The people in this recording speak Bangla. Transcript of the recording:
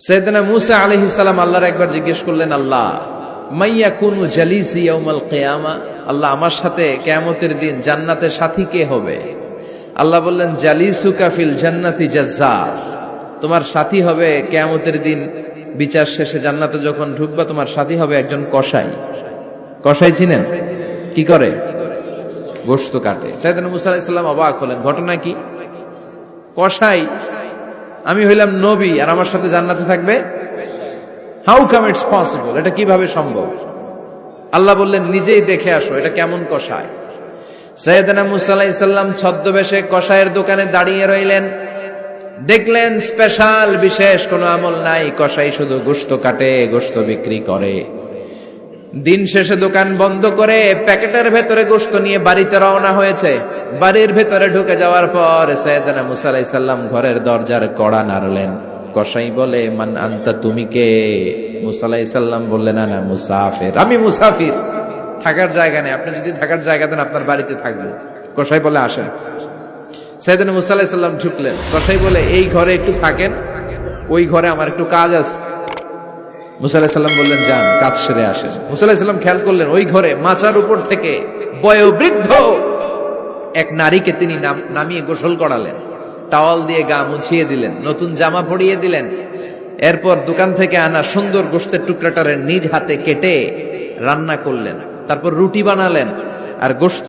সাইয়েদনা মূসা আলাইহিস সালাম আল্লাহর একবার জিজ্ঞেস করলেন, আল্লাহ মাইয়াকুনু জালিসি ইয়াউমাল কিয়ামা, আল্লাহ আমার সাথে কিয়ামতের দিন জান্নাতে সাথী কে হবে? আল্লাহ বললেন, জালিসুকা ফিল জান্নাতি জাজ্জার, তোমার সাথী হবে কিয়ামতের দিন বিচার শেষে জান্নাতে যখন ঢুকবা তোমার সাথী হবে একজন কসাই। কসাই চিনেন? কি করে? গোশত কাটে। সাইয়েদনা মূসা আলাইহিস সালাম অবাক হলেন, ঘটনা কি? কসাই, আমি হইলাম নবী আর আমার সাথে জান্নাতে থাকবে? হাউ কাম ইটস পসিবল, এটা কিভাবে সম্ভব? আল্লাহ বললেন, নিজেই দেখে আসো এটা কেমন কসাই। সাইয়েদনা মূসা আলাইহিস সালাম ছদ্মবেশে কসাইয়ের দোকানে দাঁড়িয়ে রইলেন। দেখলেন স্পেশাল বিশেষ কোনো আমল নাই, কসাই শুধু গোশত কাটে, গোশত বিক্রি করে। দিন শেষে দোকান বন্ধ করে প্যাকেটের ভেতরে গোশত নিয়ে বাড়িতে রওনা হয়েছে। বাড়ির ভেতরে ঢুকে যাওয়ার পর সাইয়েদনা মূসা আলাইহিস সালাম ঘরের দরজার কড়া নাড়লেন। কসাই বলে, মান আনতা, তুমি কে? মূসা আলাইহিস সালাম বললেন, আনা মুসাফির, আমি মুসাফির, থাকার জায়গা নেই, আপনি যদি থাকার জায়গা দেন আপনার বাড়িতে থাকবো। কসাই বলে, আসেন। সাইয়েদনা মূসা আলাইহিস সালাম ঢুকলেন। কসাই বলে, এই ঘরে একটু থাকেন, ওই ঘরে আমার একটু কাজ আছে। মূসা আলাইহিস সালাম বললেন, যান, কাজ সেরে আসেন। মূসা আলাইহিস সালাম খেয়াল করলেন ওই ঘরে মাচার উপর থেকে বয়োবৃদ্ধ এক নারীকে তিনি নামিয়ে গোসল করালেন, টাওয়াল দিয়ে গা মুছিয়ে দিলেন, নতুন জামা পরিয়ে দিলেন। এরপর দোকান থেকে আনা সুন্দর গোশতের টুকরাটারে নিজ হাতে কেটে রান্না করলেন, তারপর রুটি বানালেন আর গোশত